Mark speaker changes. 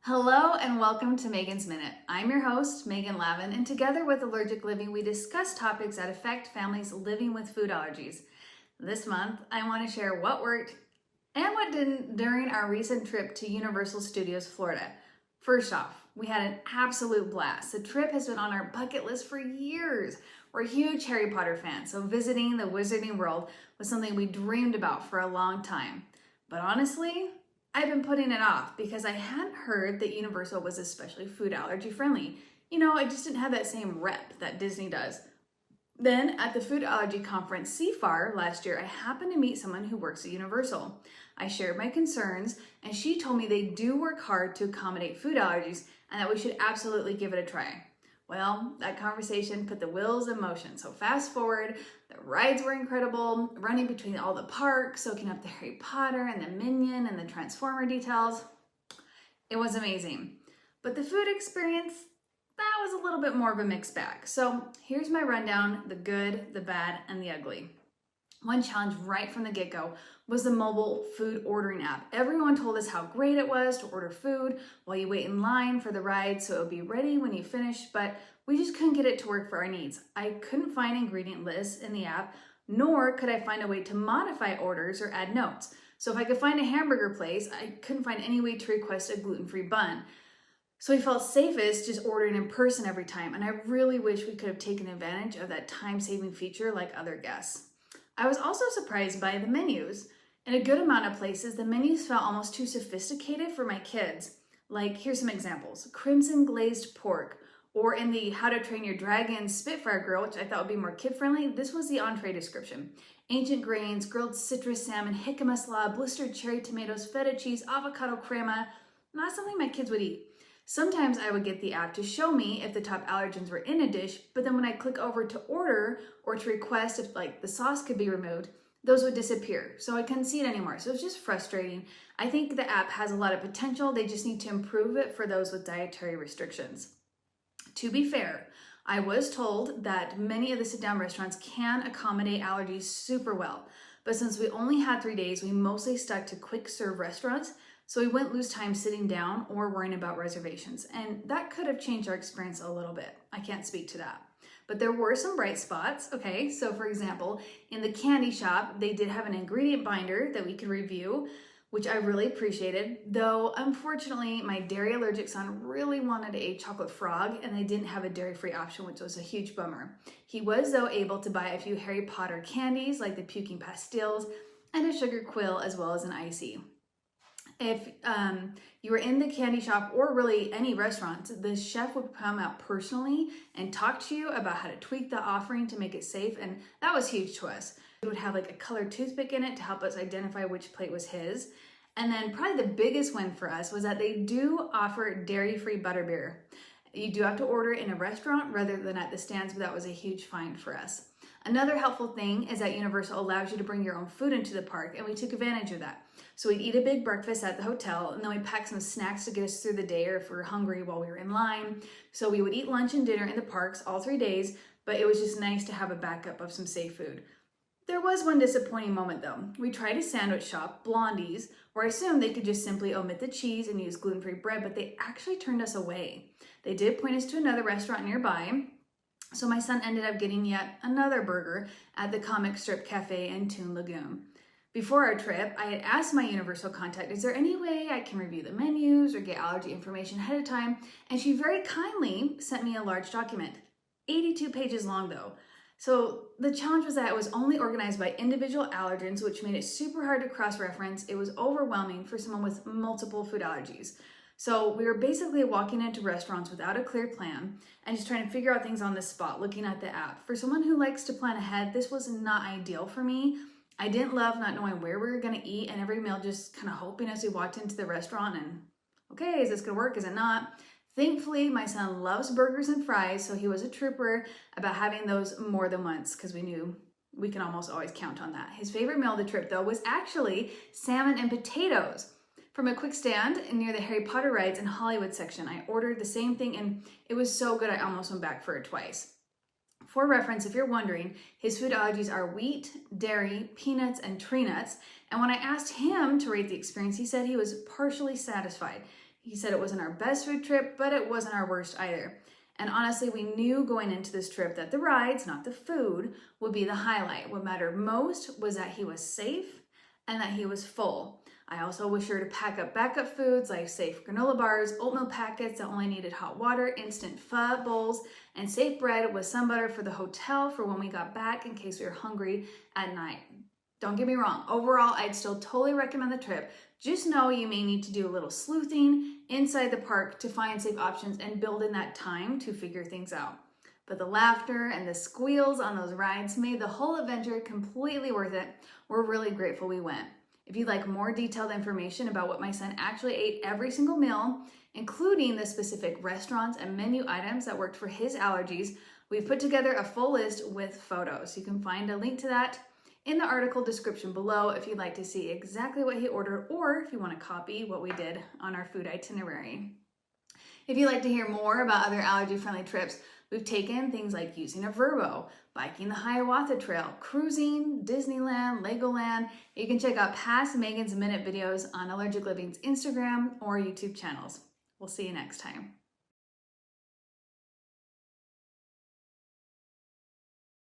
Speaker 1: Hello and welcome to Megan's Minute. I'm your host, Megan Lavin, and together with Allergic Living, we discuss topics that affect families living with food allergies. This month, I want to share what worked and what didn't during our recent trip to Universal Studios, Florida. First off, we had an absolute blast. The trip has been on our bucket list for years. We're huge Harry Potter fans, so visiting the Wizarding World was something we dreamed about for a long time. But honestly, I've been putting it off because I hadn't heard that Universal was especially food allergy friendly. I just didn't have that same rep that Disney does. Then at the food allergy conference 𝗔𝗹𝗶𝗶 last year, I happened to meet someone who works at Universal. I shared my concerns and she told me they do work hard to accommodate food allergies and that we should absolutely give it a try. Well, that conversation put the wheels in motion. So fast forward, the rides were incredible, running between all the parks, soaking up the Harry Potter and the Minion and the Transformer details. It was amazing. But the food experience, that was a little bit more of a mixed bag. So here's my rundown: the good, the bad, and the ugly. One challenge right from the get-go was the mobile food ordering app. Everyone told us how great it was to order food while you wait in line for the ride so it would be ready when you finish, but we just couldn't get it to work for our needs. I couldn't find ingredient lists in the app, nor could I find a way to modify orders or add notes. So if I could find a hamburger place, I couldn't find any way to request a gluten-free bun. So we felt safest just ordering in person every time, and I really wish we could have taken advantage of that time-saving feature like other guests. I was also surprised by the menus. In a good amount of places, the menus felt almost too sophisticated for my kids. Like, here's some examples: crimson glazed pork, or in the How to Train Your Dragon Spitfire Grill, which I thought would be more kid-friendly, this was the entree description: ancient grains, grilled citrus salmon, jicama slaw, blistered cherry tomatoes, feta cheese, avocado crema. Not something my kids would eat. Sometimes I would get the app to show me if the top allergens were in a dish, but then when I click over to order or to request if the sauce could be removed, those would disappear. So I couldn't see it anymore. So it was just frustrating. I think the app has a lot of potential. They just need to improve it for those with dietary restrictions. To be fair, I was told that many of the sit-down restaurants can accommodate allergies super well. But since we only had 3 days, we mostly stuck to quick serve restaurants, so we wouldn't lose time sitting down or worrying about reservations. And that could have changed our experience a little bit. I can't speak to that. But there were some bright spots. Okay, so for example, in the candy shop, they did have an ingredient binder that we could review, which I really appreciated. Though, unfortunately, my dairy allergic son really wanted a chocolate frog and they didn't have a dairy-free option, which was a huge bummer. He was, though, able to buy a few Harry Potter candies like the puking pastilles and a sugar quill as well as an icy. If you were in the candy shop or really any restaurant, the chef would come out personally and talk to you about how to tweak the offering to make it safe, and that was huge to us. It would have like a colored toothpick in it to help us identify which plate was his. And then probably the biggest win for us was that they do offer dairy-free butterbeer. You do have to order it in a restaurant rather than at the stands, but that was a huge find for us. Another helpful thing is that Universal allows you to bring your own food into the park, and we took advantage of that. So we'd eat a big breakfast at the hotel, and then we'd pack some snacks to get us through the day or if we were hungry while we were in line. So we would eat lunch and dinner in the parks all 3 days, but it was just nice to have a backup of some safe food. There was one disappointing moment though. We tried a sandwich shop, Blondie's, where I assumed they could just simply omit the cheese and use gluten-free bread, but they actually turned us away. They did point us to another restaurant nearby, so my son ended up getting yet another burger at the comic strip cafe in Toon Lagoon. Before our trip, I had asked my Universal contact, is there any way I can review the menus or get allergy information ahead of time? And she very kindly sent me a large document, 82 pages long though. So the challenge was that it was only organized by individual allergens, which made it super hard to cross-reference. It was overwhelming for someone with multiple food allergies. So we were basically walking into restaurants without a clear plan and just trying to figure out things on the spot, looking at the app. For someone who likes to plan ahead, this was not ideal for me. I didn't love not knowing where we were gonna eat and every meal just kind of hoping as we walked into the restaurant and, okay, is this gonna work, is it not? Thankfully, my son loves burgers and fries, so he was a trooper about having those more than once because we knew we can almost always count on that. His favorite meal of the trip though was actually salmon and potatoes. From a quick stand near the Harry Potter rides and Hollywood section, I ordered the same thing and it was so good I almost went back for it twice. For reference, if you're wondering, his food allergies are wheat, dairy, peanuts, and tree nuts. And when I asked him to rate the experience, he said he was partially satisfied. He said it wasn't our best food trip, but it wasn't our worst either. And honestly, we knew going into this trip that the rides, not the food, would be the highlight. What mattered most was that he was safe and that he was full. I also was sure to pack up backup foods like safe granola bars, oatmeal packets that only needed hot water, instant pho bowls, and safe bread with some butter for the hotel for when we got back in case we were hungry at night. Don't get me wrong, overall, I'd still totally recommend the trip. Just know you may need to do a little sleuthing inside the park to find safe options and build in that time to figure things out. But the laughter and the squeals on those rides made the whole adventure completely worth it. We're really grateful we went. If you'd like more detailed information about what my son actually ate every single meal, including the specific restaurants and menu items that worked for his allergies, we've put together a full list with photos. You can find a link to that in the article description below if you'd like to see exactly what he ordered or if you want to copy what we did on our food itinerary. If you'd like to hear more about other allergy-friendly trips, we've taken things like using a Vrbo, biking the 𝗔𝗹𝗶𝗏𝗏 trail, cruising, Disneyland, Legoland. You can check out past Megan's Minute videos on Allergic Living's Instagram or YouTube channels. We'll see you next time.